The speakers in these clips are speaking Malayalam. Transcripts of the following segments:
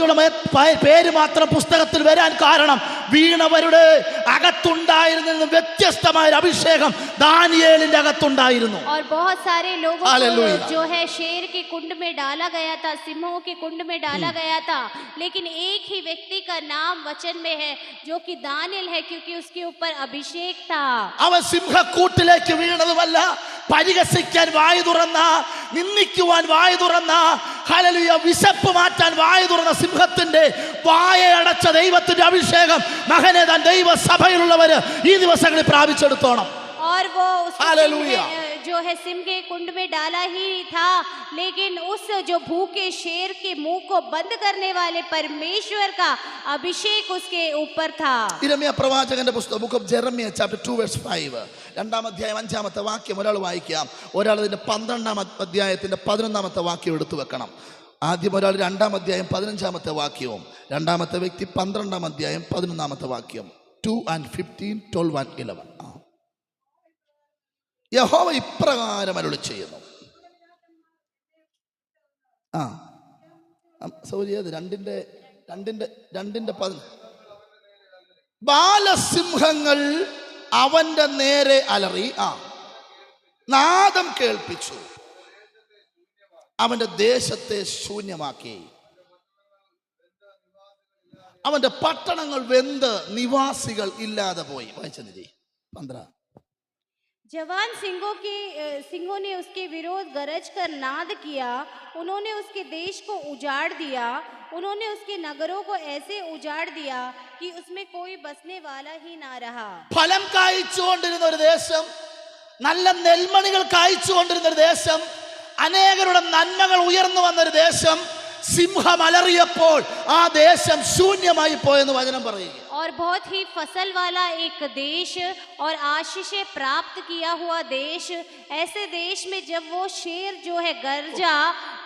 വ്യക്തിയുടെ പേര് മാത്രം പുസ്തകത്തിൽ വരാൻ കാരണം വീണവരുടെ അകത്തുണ്ടായിരുന്ന വ്യത്യസ്തമായ അഭിഷേകം ദാനിയേലിന്റെ അകത്തുണ്ടായിരുന്നു. और बहुत सारे लोगों को जो है शेर के कुंड में डाला गया था, सिंहों के कुंड में डाला गया था, लेकिन एक ही व्यक्ति का नाम वचन में है जो कि दानियल है, क्योंकि उसके ऊपर अभिषेक था. അവൻ സിംഹക്കൂട്ടിലേക്ക് വീണതുമല്ല, പരിഹസിക്കാൻ വായു തുറന്ന, നിന്ദിക്കുവാൻ വായു തുറന്ന, ഹല്ലേലൂയ, വിശപ്പ് മാറ്റാൻ വായു തുറന്ന സിംഹത്തിന്റെ വായ അടച്ച ദൈവത്തിന്റെ അഭിഷേകം മകനെ താൻ ദൈവസഭയിലുള്ളവര് ഈ ദിവസങ്ങളിൽ പ്രാപിച്ചെടുത്തോണം. और वो जो है सिंह के कुंड में डाला ही था, लेकिन उस जो भूखे शेर के मुंह को बंद करने वाले परमेश्वर का अभिषेक उसके ऊपर था. യിരെമ്യാ പ്രവാചകന്റെ പുസ്തകം book of Jeremiah chapter 2 verse 5 രണ്ടാം അധ്യായം 5-ാമത്തെ വാക്യം ഒരാൾ വായിക്കാം. ഒരാൾ ഇതിന്റെ 12-ാം അധ്യായത്തിന്റെ 11-ാമത്തെ വാക്യം എടുത്തു വെക്കണം. ആദ്യം ഒരാൾ 2-ാം അധ്യായം 15-ാമത്തെ വാക്യവും രണ്ടാമത്തെ വ്യക്തി 12-ാം അധ്യായം 11-ാമത്തെ വാക്യം. 2 and 15, 12 and 11. യഹോവ ഇപ്രകാരം അരുളി ചെയ്യുന്നു. സൗരി അത് രണ്ടിന്റെ ബാലസിംഹങ്ങൾ അവന്റെ നേരെ അലറി നാദം കേൾപ്പിച്ചു, അവന്റെ ദേശത്തെ ശൂന്യമാക്കി, അവന്റെ പട്ടണങ്ങൾ വെന്ത് നിവാസികൾ ഇല്ലാതെ പോയി. വായിച്ചെന്നിരി 15. जवान सिंहों ने उसके विरोध गरज कर नाद किया, उन्होंने उसके देश को उजाड़ दिया, उन्होंने उसके नगरों को ऐसे उजाड़ दिया कि उसमें कोई बसने वाला ही ना रहा. ഫലം കായ്ച്ചുകൊണ്ടിരുന്ന ഒരു ദേശം, നല്ല നെൽമണികൾ കായ്ച്ചുകൊണ്ടിരുന്ന ഒരു ദേശം, അനേകരുടെ നന്മകൾ ഉയർന്നു വന്നൊരു ദേശം, സിംഹം അലറിയപ്പോൾ ആ ദേശം ശൂന്യമായി പോയെന്ന് വചനം പറയുക. और बहुत ही फसल वाला एक देश और आशीषें प्राप्त किया हुआ देश, ऐसे देश में जब वो शेर जो है गरजा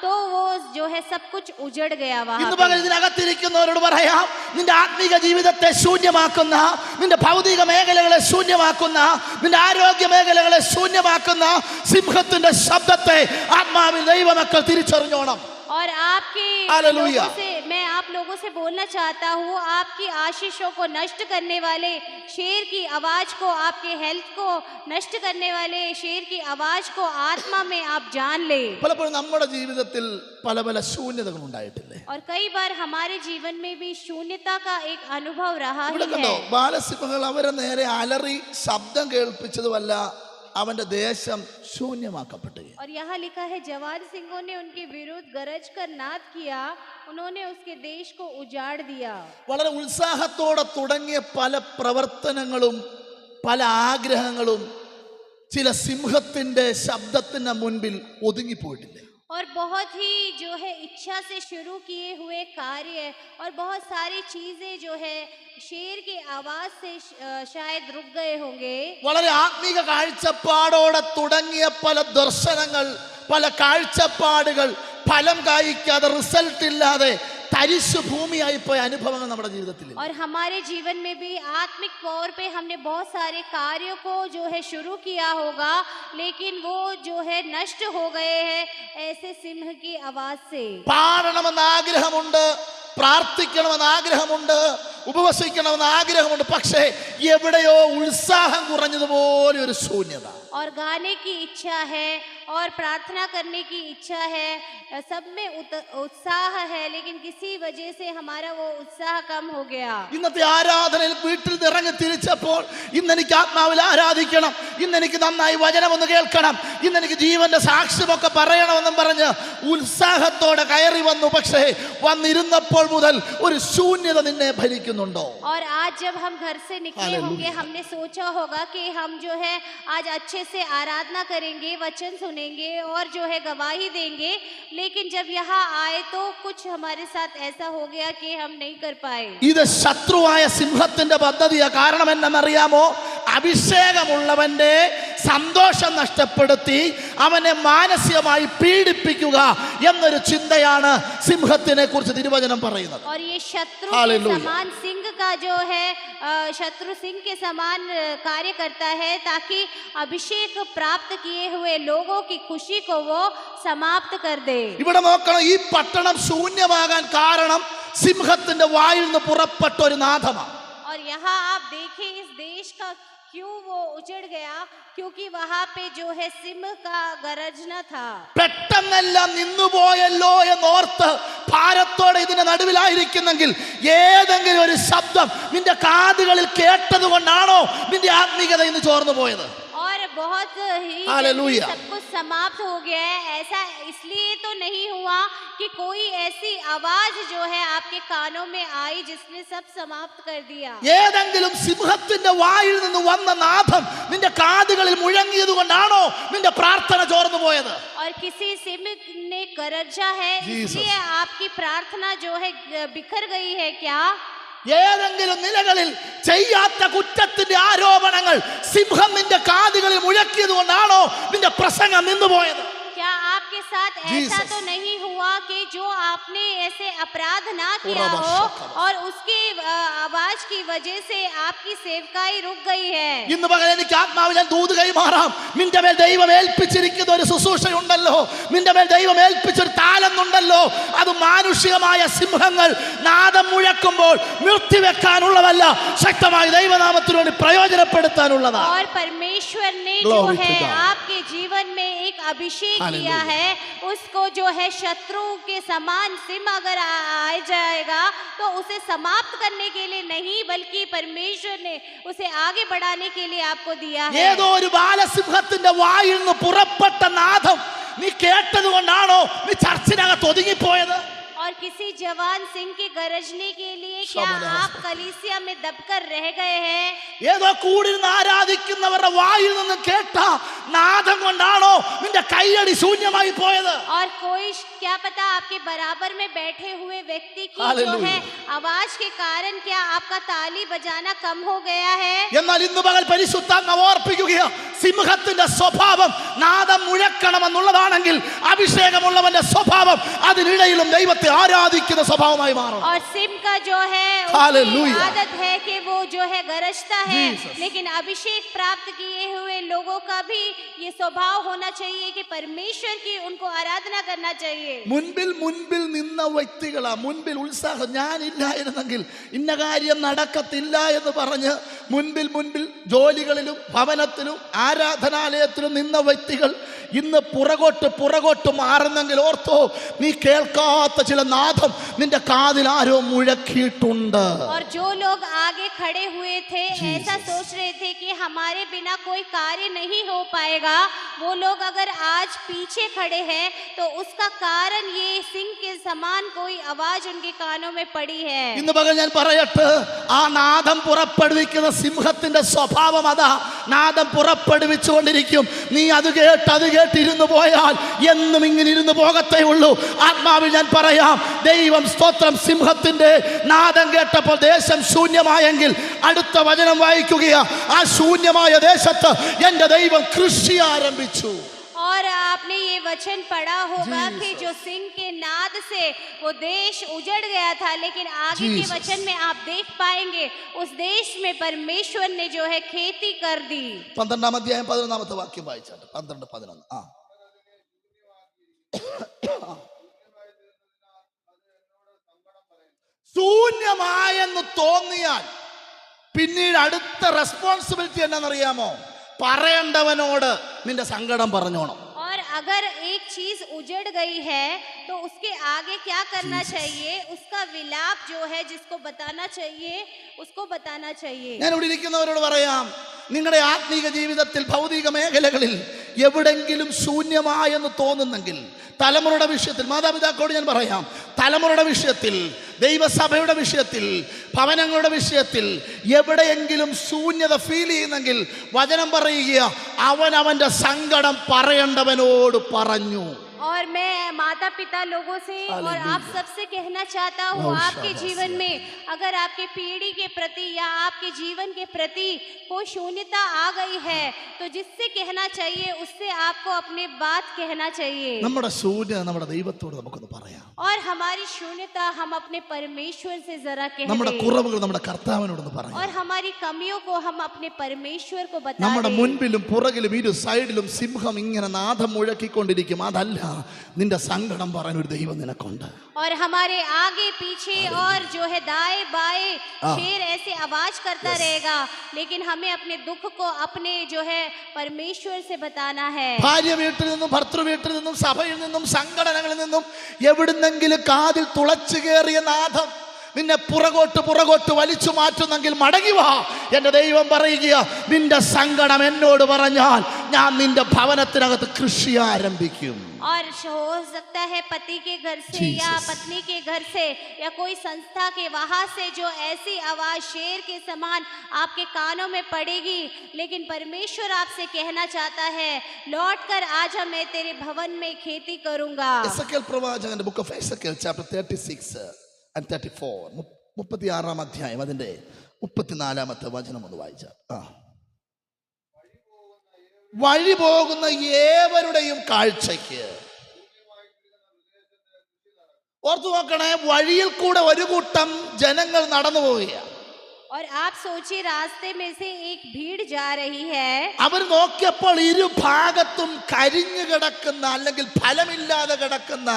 तो वो जो है सब कुछ उजड़ गया. ഇന്ന് പകൽ ഇതിനകത്തിരിക്കുന്നവരോട് പറയാം, നിന്റെ ആത്മീക ജീവിതത്തെ ശൂന്യമാക്കുന്ന, നിന്റെ ഭൗതിക മേഖലകളെ ശൂന്യമാക്കുന്ന, നിന്റെ ആരോഗ്യ മേഖലകളെ ശൂന്യമാക്കുന്ന സിംഹത്തിന്റെ ശബ്ദത്തെ ആത്മാവിൽ ദൈവമക്കൾ തിരിച്ചറിഞ്ഞോണം. और आपके लोगों से मैं आप लोगों से बोलना चाहता हूँ, आपकी आशीषों को नष्ट करने वाले शेर की आवाज को, आपके हेल्थ को नष्ट करने वाले शेर की आवाज को आत्मा में आप जान ले. പലപ്പോഴും നമ്മുടെ ജീവിതത്തിൽ പല പല ശൂന്യതകൾ ഉണ്ടായിട്ടില്ലേ? और कई बार हमारे जीवन में भी शून्यता का एक अनुभव रहा ही है. ബാലസിംഹങ്ങൾ അവരെ നേരെ അലറി ശബ്ദം കേൾപ്പിച്ചതുമല്ല, അവന്റെ ദേശം ശൂന്യമാക്കപ്പെട്ടു. और यहाँ लिखा है, जवान सिंहों ने उनके विरुद्ध गरज कर नाद किया, उन्होंने उसके देश को उजाड़ दिया. വളരെ ഉത്സാഹത്തോടെ തുടങ്ങിയ പല പ്രവർത്തനങ്ങളും പല ആഗ്രഹങ്ങളും ചില സിംഹത്തിന്റെ ശബ്ദത്തിന് മുൻപിൽ ഒതുങ്ങിപ്പോയിട്ടില്ല. और बहुत ही जो है इच्छा से शुरू किए हुए कार्य और बहुत सारी चीजें जो है शेर की आवाज से शायद रुक गए होंगे. വളരെ ആത്മീക കാഴ്ചപ്പാടോടെ തുടങ്ങിയ പല ദർശനങ്ങൾ, പല കാഴ്ചപ്പാടുകൾ ഫലം കായ്ക്കാതെ, റിസൾട്ട് ഇല്ലാതെ തരിശു ഭൂമിയായി പോയ അനുഭവങ്ങൾ നമ്മുടെ ജീവിതത്തിൽ. और हमारे जीवन में भी आत्मिक तौर पे हमने बहुत सारे कार्यों को जो है शुरू किया होगा, लेकिन वो जो है नष्ट हो गए हैं ऐसे सिंह की आवाज से. പാടണമെന്ന് ആഗ്രഹമുണ്ട്, പ്രാർത്ഥിക്കണമെന്ന് ആഗ്രഹമുണ്ട്, ഉപവസിക്കണമെന്ന് ആഗ്രഹമുണ്ട്, പക്ഷേ എവിടെയോ ഉത്സാഹം കുറഞ്ഞതുപോലെ ഒരു ശൂന്യത. और गाने की इच्छा है और प्रार्थना करने की इच्छा है, सब में उत्साह है, लेकिन किसी वजह से हमारा वो उत्साह कम हो गया. ഇന്നത്തെ ആരാധനയിൽ വീട്ടിൽ ഇറങ്ങി തിരിച്ചപ്പോൾ, ഇന്നെനിക്ക് ആത്മാവിൽ ആരാധിക്കണം, ഇന്നെനിക്ക് നന്നായി വചനം ഒന്ന് കേൾക്കണം, ഇന്നെനിക്ക് ജീവന്റെ സാക്ഷ്യമൊക്കെ പറയണമെന്നും പറഞ്ഞ് ഉത്സാഹത്തോടെ കയറി വന്നു. പക്ഷേ വന്നിരുന്നപ്പോൾ മുതൽ ഒരു ശൂന്യത നിന്നെ ഭരിക്കുന്നുണ്ടോ? और आज जब हम घर से निकले होंगे, हमने सोचा होगा कि हम जो है आज अच्छे से आराधना करेंगे, वचन सुनेंगे और जो है गवाही देंगे, लेकिन जब यहाँ आए तो कुछ हमारे साथ ऐसा हो गया कि हम नहीं कर पाए. ഇത് ശത്രുവായ സിംഹത്തിന്റെ പദ്ധതിയാ. കാരണം എന്നറിയാമോ? അഭിഷേകമുള്ളവന്റെ സന്തോഷം നഷ്ടപ്പെടുത്തി അവനെ മാനസികമായി പീഡിപ്പിക്കുക എന്നൊരു ചിന്തയാണ് സിംഹത്തിനെ കുറിച്ച് തിരുവചനം പറയുന്നത്. और ये शत्रु के समान सिंह का जो है शत्रु सिंह के समान कार्य करता है, ताकि अभिषेक प्राप्त किए हुए लोगों की खुशी को वो समाप्त कर दे. ഇവിടെ നോക്കണം, ഈ പട്ടണം ശൂന്യമാകാൻ കാരണം സിംഹത്തിന്റെ വായിൽ നിന്ന് പുറപ്പെട്ട ഒരു നാദമാണ്. और यहाँ आप देखें इस देश का क्यों वो उजड़ गया, क्योंकि वहां पे जो है सिंह का गरजना था. പെട്ടെന്നെല്ലാം നിന്നുപോയല്ലോ എന്നോർത്ത് ഭാരത്തോടെ ഇതിന്റെ നടുവിലായിരിക്കുന്നെങ്കിൽ ഏതെങ്കിലും ഒരു ശബ്ദം നിന്റെ കാതുകളിൽ കേട്ടത് കൊണ്ടാണോ നിന്റെ ആത്മീയത ഇന്ന് ചോർന്നു പോയത്? और बहुत ही हालेलुया. सब कुछ समाप्त हो गया है. ऐसा इसलिए तो नहीं हुआ कि कोई ऐसी आवाज जो है आपके कानों में आई जिसने सब समाप्त कर दिया. ഏതെങ്കിലും സിംഹത്തിന്റെ വായിൽ നിന്ന് വന്ന നാദം നിന്റെ കാതുകളിൽ മുഴങ്ങിയത് കൊണ്ടാണോ നിന്റെ പ്രാർത്ഥന ചോർന്നു പോയത്? और किसी सिंह ने गरजा है इसलिए आपकी प्रार्थना जो है बिखर गई है क्या? ഏതെങ്കിലും നിലകളിൽ ചെയ്യാത്ത കുറ്റത്തിന്റെ ആരോപണങ്ങൾ സിംഹം നിന്റെ കാതുകളിൽ മുഴക്കിയത് കൊണ്ടാണോ നിന്റെ പ്രസംഗം നിന്നുപോയത്? क्या आपके साथ ऐसा तो नहीं हुआ कि जो आपने ऐसे अपराध ना किया हो और उसकी आवाज की वजह से आपकी सेवकाई रुक गई है? ഇന്ന് പകൽ എനിക്ക് ആത്മാവിൽ ഞാൻ ദൂത് കൈമാറാം. നിന്റെ മേൽ ദൈവം ഏൽപ്പിച്ചിരിക്കുന്ന ഒരു ശുശ്രൂഷയുണ്ടല്ലോ, നിന്റെ മേൽ ദൈവം ഏൽപ്പിച്ചൊരു താലമുണ്ടല്ലോ. അത് മാനുഷികമായ സിംഹങ്ങൾ നാദം മുഴക്കുമ്പോൾ നിർത്തിവെക്കാനുള്ളതല്ല, ശക്തമായ ദൈവനാമത്തിന് വേണ്ടി പ്രയോജനപ്പെടുത്താനുള്ളതാണ്. और परमेश्वर ने जो है आपके जीवन में एक अभिषेक किया है, उसको जो है शत्रुओं के समान सिंह अगर आ जाएगा तो उसे समाप्त करने के लिए नहीं बल्कि परमेश्वर ने उसे आगे बढ़ाने के लिए आपको दिया है. ഏതോ ഒരു ബാലസിംഹത്തിന്റെ വായിൽ നിന്ന് പുറപ്പെട്ട നാദം നീ കേട്ടത് കൊണ്ടാണോ നീ ചർച്ചിനകത്ത് ഒതുങ്ങിപ്പോയത്? और किसी जवान सिंह के गरजने के लिए क्या आप कलीसिया में दबकर रह गए हैं? ഏതോ കൂടിരുന്ന് ആരാധിക്കുന്നവരുടെ വായിൽ നിന്ന് കേട്ട നാദം കൊണ്ടാണോ നിന്റെ കൈയടി ശൂന്യമായി പോയത്? और कोई क्या पता आपके बराबर में बैठे हुए व्यक्ति की जो है आवाज के कारण क्या आपका ताली बजाना कम हो गया है? എന്നാൽ ഇന്ന് പകൽ പരിശുദ്ധാത്മാവ് ഓർപ്പിക്കുകയാ, സിംഹത്തിന്റെ സ്വഭാവം നാദം മുഴക്കണമെന്നുള്ളതാണെങ്കിൽ അഭിഷേകമുള്ളവന്റെ സ്വഭാവം അതിനിടയിലും ദൈവത്തെ ആരാധിക്കുന്ന സ്വഭാവമായി മാറണം. और सिंह का जो है हालेलुया. आदत है कि वो जो है गरजता है, लेकिन अभिषेक प्राप्त किए हुए लोगों का भी ये स्वभाव होना चाहिए कि परमेश्वर की उनको आराधना करना चाहिए. മുൻപിൽ നിന്ന വ്യക്തികളാ, മുൻപിൽ ഉത്സാഹം ഞാനില്ലായിരുന്നെങ്കിൽ ഇന്ന കാര്യം നടക്കത്തില്ല എന്ന് പറഞ്ഞ് മുൻപിൽ ജോലികളിലും ഭവനത്തിലും ആരാധനാലയത്തിലും നിന്ന വ്യക്തികൾ ഇന്ന് പുറകോട്ട് മാറുന്നെങ്കിൽ ഓർത്തോ, നീ കേൾക്കാത്ത ചില നാദം നിന്റെ കാതിൽ ആരോ മുഴക്കിയിട്ടുണ്ട്. और जो लोग आगे खड़े हुए थे ऐसा सोच रहे थे कि हमारे बिना कोई कार्य नहीं हो पाएगा, वो लोग अगर आज पीछे खड़े हैं तो उसका कारण ये सिंह के समान कोई आवाज उनके कानों में पड़ी है. ഇന്ന് പകൽ ഞാൻ പറയട്ടെ, ആ നാദം പുറപ്പെടുവിക്കുന്ന സിംഹത്തിന്റെ സ്വഭാവം അതാ. നാദം പുറപ്പെടുവിച്ചുകൊണ്ടിരിക്കും. നീ അത് കേട്ടിരുന്നു പോയാൽ എന്നും ഇങ്ങനെ ഇരുന്ന് പോകത്തേ ഉള്ളൂ. ആത്മാവിൽ ഞാൻ പറയാം, ദൈവം സ്തോത്രം, സിംഹത്തിന്റെ നാദം കേട്ടപ്പോൾ ദേശം ശൂന്യമായെങ്കിൽ അടുത്ത വചനം വായിക്കുകയാ, ആ ശൂന്യമായ ദേശത്ത് എന്റെ ദൈവം കൃഷി ആരംഭിച്ചു. और आपने ये वचन पढ़ा होगा कि जो सिंह के नाद से वो देश उजड़ गया था, लेकिन आगे के वचन में आप देख पाएंगे उस देश में परमेश्वर ने जो है खेती कर दी. 12-ാം അധ്യായം 11-ാമത്തെ വാക്യം വായിച്ചാട്ടെ. 12-11. ശൂന്യമായെന്ന് തോന്നിയാൽ പിന്നീട് അടുത്ത റെസ്പോൺസിബിലിറ്റി എന്നാണെന്നറിയാമോ? പറയേണ്ടവനോട് നിന്റെ സങ്കടം പറഞ്ഞോണം. और अगर एक चीज उजड़ गई है तो उसके आगे क्या करना चाहिए? उसका विलाप जो है जिसको बताना चाहिए उसको बताना चाहिए. ഞാൻ ഇവിടെ ഇരിക്കുന്നവരോട് പറയാം, നിങ്ങളുടെ ആത്മീക ജീവിതത്തിൽ ഭൗതിക മേഖലകളിൽ എവിടെങ്കിലും ശൂന്യമായെന്ന് തോന്നുന്നെങ്കിൽ, തലമുറയുടെ വിഷയത്തിൽ, മാതാപിതാക്കളോട് ഞാൻ പറയാം, തലമുറയുടെ വിഷയത്തിൽ, ദൈവസഭയുടെ വിഷയത്തിൽ, ഭവനങ്ങളുടെ വിഷയത്തിൽ എവിടെയെങ്കിലും ശൂന്യത ഫീൽ ചെയ്യുന്നെങ്കിൽ വചനം പറയുക, അവന്റെ സങ്കടം പറയേണ്ടവനോട് പറഞ്ഞു. और मैं माता पिता लोगों से और आप सबसे कहना चाहता हूँ, आपके जीवन में अगर आपके पीढ़ी के प्रति या आपके जीवन के प्रति कोई शून्यता आ गई है तो जिससे कहना चाहिए उससे आपको अपनी बात कहना चाहिए. നമ്മുടെ ശൂന്യത നമ്മുടെ ദൈവത്തോട് നമുക്കൊന്ന് പറയാം. और हमारी शून्यता हम अपने परमेश्वर से जरा कह നമ്മുടെ दें കുറവുകൾ നമ്മുടെ കർത്താവിനോടൊന്ന് പറയാം. और हमारी कमियों को हम अपने परमेश्वर को बता നമ്മുടെ दें. മുൻപിലും പുറകിലും ഇരു സൈഡിലും സിംഹം ഇങ്ങനെ നാദം മുഴക്കിക്കൊണ്ടിരിക്കും. അതല്ല, നിന്റെ സങ്കടം പറയാൻ ഒരു ദൈവം നിനക്കുണ്ട്. और हमारे आगे पीछे और जो है दाएं बाएं शेर ऐसे आवाज करता रहेगा, लेकिन हमें अपने दुख को अपने जो है परमेश्वर से बताना है. ഭാര്യ വീട്ടിൽ നിന്നും ഭർത്തൃ വീട്ടിൽ നിന്നും സഭയിൽ നിന്നും സംഘടനകളിൽ നിന്നും എവിടുന്നെങ്കിലും കാതിൽ തുളച്ചു കയറിയ നാദം നിന്നെ പുറകോട്ട് വലിച്ചു മാറ്റുന്നെങ്കിൽ മടങ്ങി വാ. എന്റെ ദൈവം പറയുക, നിന്റെ സങ്കടം എന്നോട് പറഞ്ഞാൽ ഞാൻ നിന്റെ ഭവനത്തിനകത്ത് കൃഷി ആരംഭിക്കും. और हो सकता है पति के घर से या पत्नी के घर से या कोई संस्था के वहां से जो ऐसी आवाज शेर के समान आपके कानों में पड़ेगी, लेकिन परमेश्वर आपसे कहना चाहता है, लौटकर आज मैं तेरे भवन में खेती करूंगा. എസെക്കിയേൽ പ്രവാചകന്റെ book of Ezekiel chapter 36 and 34 36 അധ്യായം അതിന്റെ 34 വചനം ഒന്ന് വായിച്ചാൽ. വഴി പോകുന്ന ഏവരുടെയും കാഴ്ചയ്ക്ക്. ഓർത്തു നോക്കണേ, വഴിയിൽ കൂടെ ഒരു കൂട്ടം ജനങ്ങൾ നടന്നു പോവുകയാണ്. और आप सोचिए, रास्ते में से एक भीड़ जा रही है. അവർ നോക്കിയപ്പോൾ ഇരുഭാഗത്തും കരിഞ്ഞു കിടക്കുന്ന അല്ലെങ്കിൽ ഫലമില്ലാതെ കിടക്കുന്ന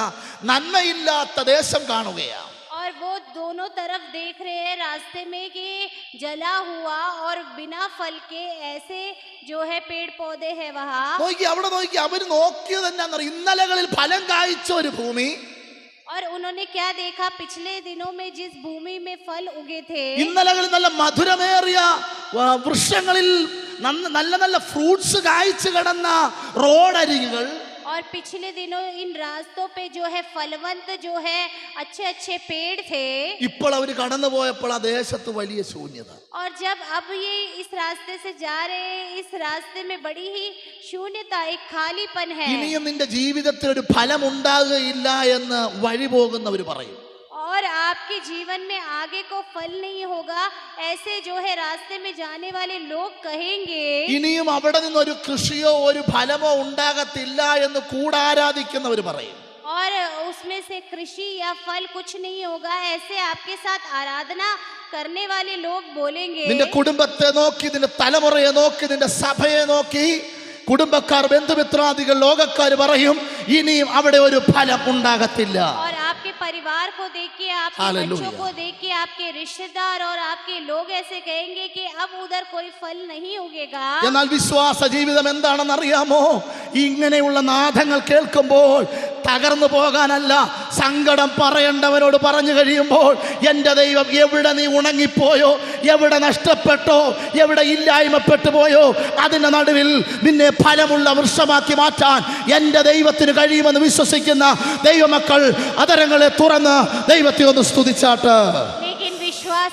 നന്മയില്ലാത്ത ദേശം കാണുകയാണ്. और वो दोनों तरफ देख रहे हैं रास्ते में कि जला हुआ और बिना फल के ऐसे जो है पेड़ पौधे हैं वहाँ. നോക്കി അവിടെ നോക്കി അവർ നോക്കിയത് എന്നാന്നറിയോ? ഇന്നലകളിൽ ഫലം കായ്ച്ച ഒരു ഭൂമി. और उन्होंने क्या देखा? पिछले दिनों में जिस भूमि में फल उगे थे, ഇന്നലകളിൽ നല്ല മധുരമേറിയ വൃക്ഷങ്ങളിൽ നല്ല നല്ല ഫ്രൂട്ട്സ് കായ്ച്ചു കിടന്ന റോഡരികുകൾ. और पिछले दिनों इन रास्तों पे जो है फलवंत जो है अच्छे अच्छे पेड़ थे. ഇപ്പോൾ അവർ കടന്നു പോയപ്പോൾ ആ ദേശത്ത് വലിയ ശൂന്യത. और जब अब ये इस रास्ते से जा रहे हैं, इस रास्ते में बड़ी ही शून्यता, एक खालीपन है. ഇനിയും നിന്റെ ജീവിതത്തിൽ ഒരു ഫലം ഉണ്ടാകുകയില്ല എന്ന് വഴി പോകുന്നവർ പറയും. और आपके जीवन में आगे को फल नहीं होगा, ऐसे जो है रास्ते में जाने वाले लोग कहेंगे. ഇനിയും അവിടെ നിന്നൊരു കൃഷിയോ ഒരു ഫലമോ ഉണ്ടാകത്തില്ല എന്ന് കൂടാരാധിക്കുന്നവർ പറയും. और उसमें से कृषि या फल कुछ नहीं होगा, ऐसे आपके साथ आराधना करने वाले लोग बोलेंगे. നിന്റെ കുടുംബത്തെ നോക്കി, നിന്റെ തലമുറയെ നോക്കി, നിന്റെ സഭയെ നോക്കി കുടുംബക്കാർ, ബന്ധുമിത്രാദികൾ, ലോകക്കാർ പറയും, ഇനിയും അവിടെ ഒരു ഫലം ഉണ്ടാകത്തില്ല. और आपके परिवार को देख के, आपके बच्चों को देख के, आपके रिश्तेदार और आपके लोग ऐसे कहेंगे कि अब उधर कोई फल नहीं उगेगा. എന്നാൽ വിശ്വാസ ജീവിതം എന്താണെന്ന് അറിയാമോ? ഇങ്ങനെയുള്ള നാദങ്ങൾ കേൾക്കുമ്പോൾ തകർന്നു പോകാനല്ല, സങ്കടം പറയേണ്ടവനോട് പറഞ്ഞു കഴിയുമ്പോൾ, എൻ്റെ ദൈവം എവിടെ നീ ഉണങ്ങിപ്പോയോ, എവിടെ നഷ്ടപ്പെട്ടോ, എവിടെ ഇല്ലായ്മപ്പെട്ടു പോയോ, അതിൻ്റെ നടുവിൽ നിന്നെ ഫലമുള്ള വൃക്ഷമാക്കി മാറ്റാൻ എൻ്റെ ദൈവത്തിന് കഴിയുമെന്ന് വിശ്വസിക്കുന്ന ദൈവമക്കൾ അതരങ്ങളെ തുറന്ന് ദൈവത്തെ ഒന്ന് സ്തുതിച്ചാട്ട്. लेकिन विश्वास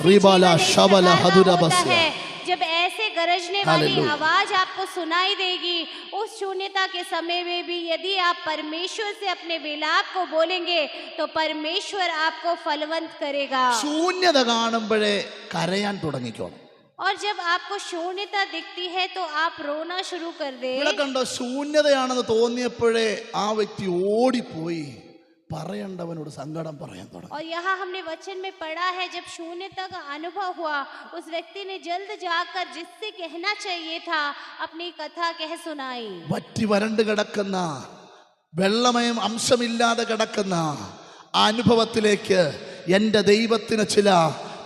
है जब ऐसे गरजने वाली आवाज आपको सुनाई देगी, उस शून्यता के समय में भी यदि आप परमेश्वर से अपने विलाप को बोलेंगे तो परमेश्वर आपको फलवंत करेगा. ശൂന്യത കാണുമ്പോഴേ കരയാൻ തുടങ്ങിക്കോണം. और जब आपको शून्यता दिखती है तो आप रोना शुरू कर दे. ഇവിടെ കണ്ടോ, ശൂന്യതയാണെന്ന് തോന്നിയപ്പോഴേ ആ വ്യക്തി ഓടിപ്പോയി പറയേണ്ടവനോട് സങ്കടം പറയാൻ തുടങ്ങി. और यहाँ हमने वचन में पढ़ा है, जब शून्यता का अनुभव हुआ, उस व्यक्ति ने जल्द जाकर जिससे कहना चाहिए था अपनी कथा कह सुनाई. വറ്റി വരണ്ട് കിടക്കുന്ന, വെള്ളമയം അംശമില്ലാതെ കിടക്കുന്ന ആ അനുഭവത്തിലേക്ക് എൻ്റെ ദൈവത്തിന് ചില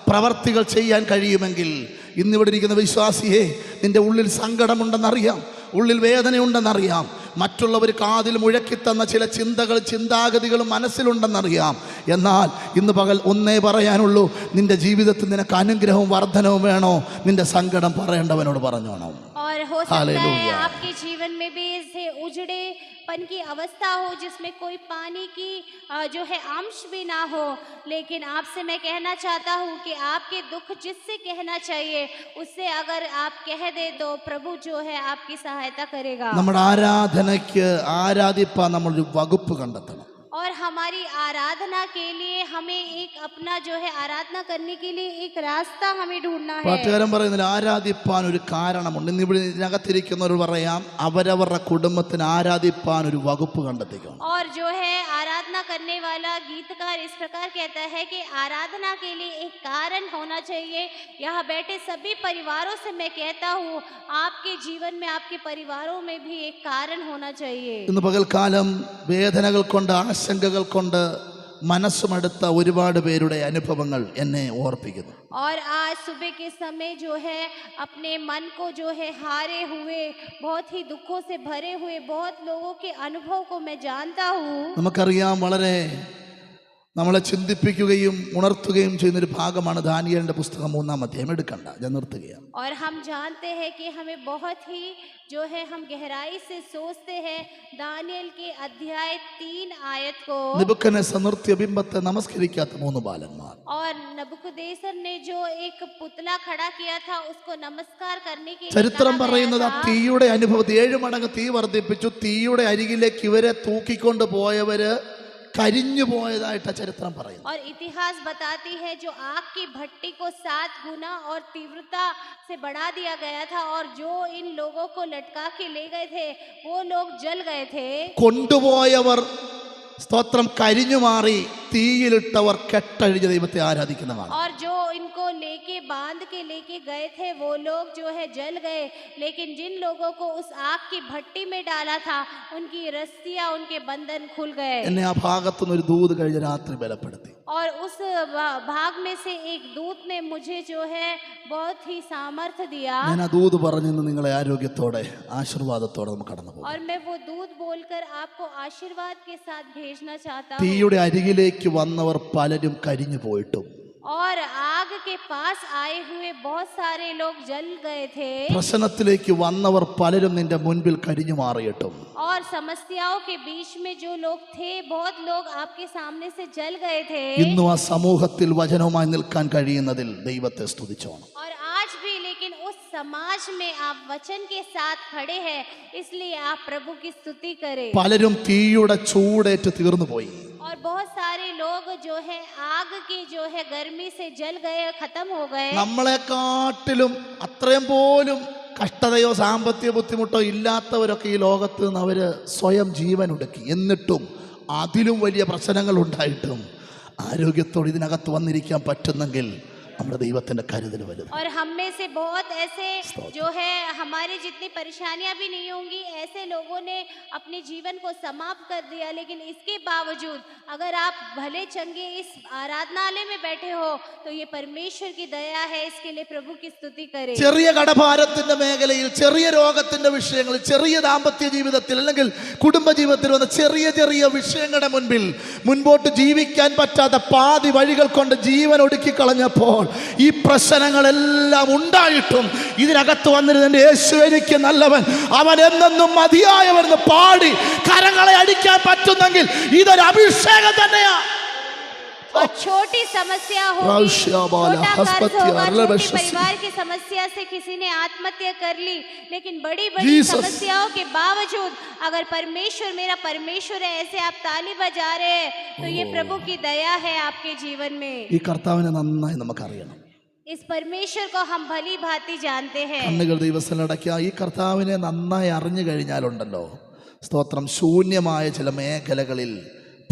പ്രവർത്തികൾ ചെയ്യാൻ കഴിയുമെങ്കിൽ, ഇന്നിവിടെ ഇരിക്കുന്ന വിശ്വാസിയെ, നിന്റെ ഉള്ളിൽ സങ്കടമുണ്ടെന്നറിയാം, ഉള്ളിൽ വേദനയുണ്ടെന്നറിയാം, മറ്റുള്ളവർ കാതിൽ മുഴക്കിത്തന്ന ചില ചിന്തകൾ, ചിന്താഗതികളും മനസ്സിലുണ്ടെന്നറിയാം. എന്നാൽ ഇന്ന് പകൽ ഒന്നേ പറയാനുള്ളൂ, നിന്റെ ജീവിതത്തിൽ നിനക്ക് അനുഗ്രഹവും വർധനവും വേണോ, നിന്റെ സങ്കടം പറയേണ്ടവനോട് പറഞ്ഞോണം. और हो सकता है आपके जीवन में भी ऐसे उजड़ेपन की अवस्था हो जिसमें कोई पानी की जो है अंश भी ना हो, लेकिन आपसे मैं कहना चाहता हूँ कि आपके दुख जिससे कहना चाहिए उससे अगर आप कह दे तो प्रभु जो है आपकी सहायता करेगा. നമ്മുടെ ആരാധനയ്ക്ക് ആരാധിപ്പാൻ നമ്മളൊരു വകുപ്പ് കണ്ടെത്തണം. और हमारी आराधना के लिए हमें एक अपना जो है आराधना करने के लिए एक रास्ता हमें ढूंढना है. പാട്ടുകാരൻ പറയുന്നില്ല, ആരാധിപ്പാൻ ഒരു കാരണമുണ്ട്. ഇന്ന് ഇവിടെ ഇതിനകത്തിരിക്കുന്നവർ പറയാം, അവരവരുടെ കുടുംബത്തിന് ആരാധിപ്പാൻ ഒരു വകുപ്പ് കണ്ടെത്തിക്കണം. और जो है आराधना आराधना करने वाला गीतकार इस प्रकार कहता है कि आराधना के लिए एक कारण होना चाहिए। यहाँ बैठे सभी परिवारों से मैं कहता हूँ, आपके जीवन में, आपके परिवारों में भी एक कारण होना चाहिए। ഇന്ന് പകൽക്കാലം വേദനകൾ കൊണ്ട് ആശങ്കകൾ കൊണ്ട് മനസ്സുമടുത്ത ഒരുപാട് പേരുടെ അനുഭവങ്ങൾ എന്നെ ഓർപ്പിക്കുന്നു. और आज सुबह के समय जो है अपने मन को जो है हारे हुए, बहुत ही दुखों से भरे हुए बहुत लोगों के अनुभव को मैं जानता हूँ। നമുക്കറിയാം, വളരെ നമ്മളെ ചിന്തിപ്പിക്കുകയും ഉണർത്തുകയും ചെയ്യുന്നൊരു ഭാഗമാണ് ദാനിയേലിന്റെ പുസ്തകം 3-ാം അധ്യായം. എടുക്കണ്ട, ഞാൻ നിർത്തുകയാണ്. और हम जानते हैं कि हमें बहुत ही जो है हम गहराई से सोचते हैं दानियल के अध्याय 3 आयत को। നെബൂഖദ്നേസർ നിർത്തിയ ബിംബത്തെ നമസ്കരിക്കാത്ത 3 ബാലന്മാർ. और नबूकदनेस्सर ने जो एक पुतला खड़ा किया था उसको नमस्कार करने के लिए ചരിത്രം कहा പറയുന്നത് गया ആ था। തീയുടെ അനുഭവത്തിൽ 7 മടങ്ങ് തീ വർദ്ധിപ്പിച്ചു. തീയുടെ അരികിലേക്ക് ഇവരെ തൂക്കിക്കൊണ്ട് പോയവര് കരിഞ്ഞു പോയതായിട്ട് ചരിത്രം പറയുന്നു. और इतिहास बताती है जो आग की भट्टी को 7 गुना और तीव्रता से बढ़ा दिया गया था, और जो इन लोगों को लटका के ले गए थे वो लोग जल गए थे। കൊണ്ടുപോയവർ സ്തോത്രം കരിഞ്ഞു മാറി, തീയിലിട്ടവർ കെട്ടഴിഞ്ഞ ദൈവത്തെ ആരാധിക്കുന്നതാണ്. और जो इनको लेके बांध के लेके गए थे वो लोग जो है जल गए, लेकिन जिन लोगों को उस आग की भट्टी में डाला था उनकी रस्सियां, उनके बंधन खुल गए। എന്നെ ആ ഭാഗത്തുനിന്ന് ഒരു ദൂത് കഴിഞ്ഞ രാത്രി ബലപ്പെടുത്തി. और उस भाग में से एक दूत ने मुझे जो है बहुत ही सामर्थ्य दिया, ഞാൻ ആ ദൂത് പറഞ്ഞു നിങ്ങളെ ആരോഗ്യത്തോടെ ആശീർവാദത്തോടെ നമുക്ക് കടന്നു പോകും. और मैं वो दूत बोलकर आपको आशीर्वाद के साथ भेजना चाहता हूँ। തീയുടെ അരികിലേക്ക് വന്നവർ പലരും കരിഞ്ഞു പോയിട്ടും, और आग के पास आए हुए बहुत सारे लोग जल गए थे, പ്രശ്നത്തിലേക്ക് വന്നവർ പലരും നിന്റെ മുൻപിൽ കരിഞ്ഞു മാറിയിട്ടും, और समस्याओं के बीच में जो लोग थे बहुत लोग आपके सामने से जल गए थे। ഇന്നും ആ സമൂഹത്തിൽ വചനവുമായി നിൽക്കാൻ കഴിയുന്നതിൽ ദൈവത്തെ സ്തുതിച്ചോണം. और आज भी लेकिन उस समाज में आप वचन के साथ खड़े हैं, इसलिए आप प्रभु की स्तुति करें। പലരും തീയുടെ ചൂടേറ്റ് തീർന്നു പോയി. और बहुत सारे लोग जो है आग की जो है गर्मी से जल गए, खत्म हो गए। നമ്മളെക്കാട്ടിലും അത്രയും പോലും കഷ്ടതയോ സാമ്പത്തിക ബുദ്ധിമുട്ടോ ഇല്ലാത്തവരൊക്കെ ഈ ലോകത്ത് നിന്ന് അവര് സ്വയം ജീവൻ ഒടുക്കി. എന്നിട്ടും അതിലും വലിയ പ്രശ്നങ്ങൾ ഉണ്ടായിട്ടും ആരോഗ്യത്തോടെ ഇതിനകത്ത് വന്നിരിക്കാൻ പറ്റുന്നെങ്കിൽ നമ്മുടെ ദൈവത്തിന്റെ കരുതൽ വലുത്. और हम में से बहुत ऐसे जो है हमारे जितनी परेशानियां भी नहीं होंगी, ऐसे लोगों ने अपने जीवन को समाप्त कर दिया, लेकिन इसके बावजूद अगर आप भले चंगे इस आराधनालय में बैठे हो तो ये परमेश्वर की दया है। इसके लिए प्रभु की स्तुति करें। ചെറിയ കടഭാരത്തിന്റെ മേഖലയിൽ, ചെറിയ രോഗത്തിന്റെ വിഷയങ്ങളിൽ, ചെറിയ ദാമ്പത്യ ജീവിതത്തിൽ അല്ലെങ്കിൽ കുടുംബ ജീവിതത്തിൽ വന്ന ചെറിയ ചെറിയ വിഷയങ്ങളുടെ മുൻപിൽ മുൻപോട്ട് ജീവിക്കാൻ പറ്റാത്ത പാതി വഴികൾ കൊണ്ട് ജീവൻ ഒടുക്കി കളഞ്ഞപ്പോൾ ഈ പ്രശ്നങ്ങളെല്ലാം ഉണ്ടായിട്ടും ഇതിനകത്ത് വന്നിരുന്ന യേശു എനിക്ക് നല്ലവൻ, അവൻ എന്നെന്നും മതിയായവനെന്ന് പാടി കരങ്ങളെ അടിക്കാൻ പറ്റുന്നെങ്കിൽ ഇതൊരു അഭിഷേകം തന്നെയാ. और छोटी समस्या होगी, छोटा कर्ज होगा, छोटी परिवार की समस्या से किसी ने आत्महत्या कर ली, लेकिन बड़ी बड़ी समस्याओं के बावजूद अगर परमेश्वर मेरा परमेश्वर है, ऐसे आप ताली बजा रहे हैं तो ये प्रभु की दया है आपके जीवन में। ഈ കർത്താവിനെ നന്നായി നമുക്കറിയണം. इस परमेश्वर को हम भली भांति जानते हैं। കണ്ണുകൾ ദൈവസ്ഥലടക്കുക. ഈ കർത്താവിനെ നന്നായി അറിഞ്ഞു കഴിഞ്ഞാലുണ്ടല്ലോ, സ്തോത്രം, ശൂന്യമായ ചില മേഖലകളിൽ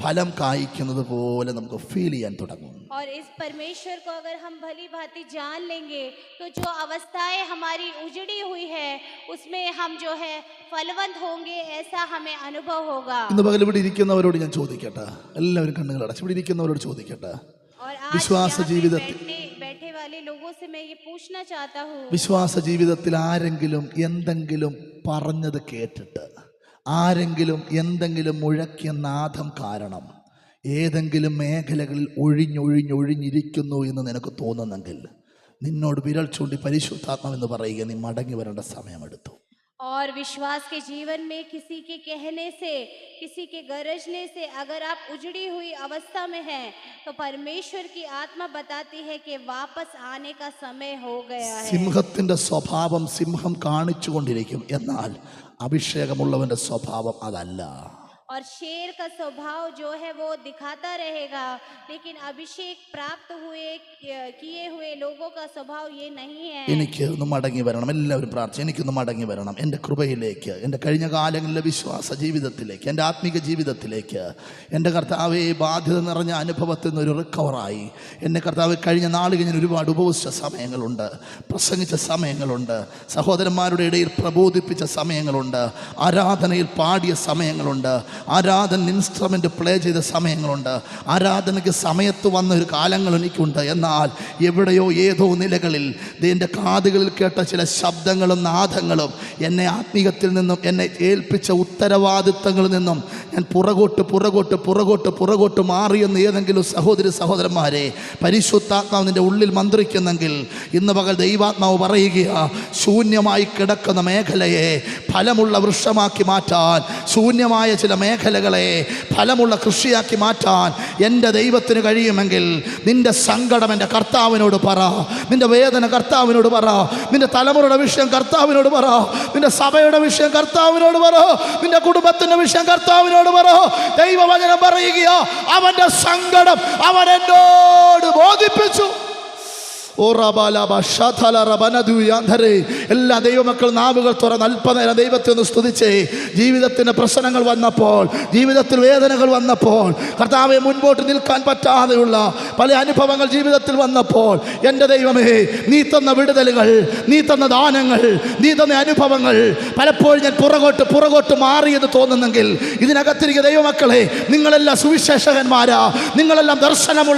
ഫലം കായ്ക്കുന്നത് പോലെ നമുക്ക് ഫീൽ ചെയ്യാൻ തുടങ്ങും. और इस परमेश्वर को अगर हम भली भांति जान लेंगे तो जो अवस्थाएं हमारी उजड़ी हुई है उसमें हम जो है फलवंत होंगे, ऐसा हमें अनुभव होगा। ഇന്ന് പകൽ ഇവിടെ ഇരിക്കുന്നവരോട് ഞാൻ ചോദിക്കട്ടെ, എല്ലാവരും കണ്ണുകൾ അടച്ച് ഇവിടെ ഇരിക്കുന്നവരോട് ചോദിക്കട്ടെ, और आज വിശ്വാസ यहाँ पे ജീവിതത്തിൽ बैठे वाले लोगों से मैं ये पूछना चाहता हूँ, വിശ്വാസ ജീവിതത്തിൽ ആരെങ്കിലും എന്തെങ്കിലും പറഞ്ഞത് കേട്ടിട്ട്, ആരെങ്കിലും എന്തെങ്കിലും മുഴക്കിയ നാദം കാരണം ഏതെങ്കിലും മേഖലകളിൽ ഒഴിഞ്ഞിരിക്കുന്നു എന്ന് നിനക്ക് തോന്നുന്നെങ്കിൽ നിന്നോട് വിരൽ ചൂണ്ടി പരിശുദ്ധാത്മാവെന്ന് പറയുക, നീ മടങ്ങി വരേണ്ട സമയമെടുത്തു. और विश्वास के जीवन में किसी के कहने से, किसी के गरजने से अगर आप उजड़ी हुई अवस्था में हैं तो परमेश्वर की आत्मा बताती है कि वापस आने का समय हो गया है। സിംഹത്തിന്റെ സ്വഭാവം സിംഹം കാണിച്ചുകൊണ്ടിരിക്കും, എന്നാൽ അഭിഷേകമുള്ളവന്റെ സ്വഭാവം അതല്ല. और शेर का स्वभाव जो है वो दिखाता रहेगा, लेकिन अभिषेक प्राप्त हुए किए हुए लोगों का स्वभाव ये नहीं है। എനിക്ക് ഒന്ന് മടങ്ങി വരണം. എല്ലാവരും പ്രാർത്ഥിച്ചു, എനിക്കൊന്ന് മടങ്ങി വരണം എൻ്റെ കൃപയിലേക്ക്, എൻ്റെ കഴിഞ്ഞ കാലങ്ങളിലെ വിശ്വാസ ജീവിതത്തിലേക്ക്, എൻ്റെ ആത്മീക ജീവിതത്തിലേക്ക്. എൻ്റെ കർത്താവെ, ബാധ്യത നിറഞ്ഞ അനുഭവത്തിൽ നിന്നൊരു റിക്കവറായി എൻ്റെ കർത്താവ്. കഴിഞ്ഞ നാളുകൾ ഞാൻ ഒരുപാട് ഉപവസിച്ച സമയങ്ങളുണ്ട്, പ്രസംഗിച്ച സമയങ്ങളുണ്ട്, സഹോദരന്മാരുടെ ഇടയിൽ പ്രബോധിപ്പിച്ച സമയങ്ങളുണ്ട്, ആരാധനയിൽ പാടിയ സമയങ്ങളുണ്ട്, ആരാധന ഇൻസ്ട്രുമെൻ്റ് പ്ലേ ചെയ്ത സമയങ്ങളുണ്ട്, ആരാധനയ്ക്ക് സമയത്ത് വന്ന ഒരു കാലങ്ങൾ എനിക്കുണ്ട്. എന്നാൽ എവിടെയോ ഏതോ നിലകളിൽ എൻ്റെ കാതുകളിൽ കേട്ട ചില ശബ്ദങ്ങളും നാദങ്ങളും എന്നെ ആത്മീകത്തിൽ നിന്നും, എന്നെ ഏൽപ്പിച്ച ഉത്തരവാദിത്തങ്ങളിൽ നിന്നും ഞാൻ പുറകോട്ട് മാറിയെന്ന് ഏതെങ്കിലും സഹോദരന്മാരെ, പരിശുദ്ധാത്മാവ് നിൻ്റെ ഉള്ളിൽ മന്ത്രിക്കുന്നെങ്കിൽ ഇന്ന് പകൽ ദൈവാത്മാവ് പറയുക, ശൂന്യമായി കിടക്കുന്ന മേഖലയെ ഫലമുള്ള വൃക്ഷമാക്കി മാറ്റാൻ, ശൂന്യമായ ചില മേഖലകളെ ഫലമുള്ള കൃഷിയാക്കി മാറ്റാൻ എൻ്റെ ദൈവത്തിന് കഴിയുമെങ്കിൽ നിൻ്റെ സങ്കടം എൻ്റെ കർത്താവിനോട് പറ, നിൻ്റെ വേദന കർത്താവിനോട് പറ, നിൻ്റെ തലമുറയുടെ വിഷയം കർത്താവിനോട് പറ, നിൻ്റെ സഭയുടെ വിഷയം കർത്താവിനോട് പറ, നിൻ്റെ കുടുംബത്തിൻ്റെ വിഷയം കർത്താവിനോട് പറ. ദൈവവചനം പറയുക, അവൻ്റെ സങ്കടം അവൻ എന്നോട് ബോധിപ്പിച്ചു. എല്ലാ ദൈവമക്കൾ നാവുകൾ തുറന്ന് അല്പനേരം ദൈവത്തെ ഒന്ന് സ്തുതിച്ചേ. ജീവിതത്തിന് പ്രശ്നങ്ങൾ വന്നപ്പോൾ, ജീവിതത്തിൽ വേദനകൾ വന്നപ്പോൾ, കർത്താവെ മുൻപോട്ട് നിൽക്കാൻ പറ്റാതെയുള്ള പല അനുഭവങ്ങൾ ജീവിതത്തിൽ വന്നപ്പോൾ, എൻ്റെ ദൈവമേ, നീ തന്ന വിടുതലുകൾ, നീ തന്ന ദാനങ്ങൾ, നീ തന്ന അനുഭവങ്ങൾ പലപ്പോഴും ഞാൻ പുറകോട്ട് മാറിയെന്ന് തോന്നുന്നെങ്കിൽ ഇതിനകത്തിരിക്കുന്ന ദൈവമക്കളെ, നിങ്ങളെല്ലാം സുവിശേഷകന്മാരാ, നിങ്ങളെല്ലാം ദർശനമുള്ള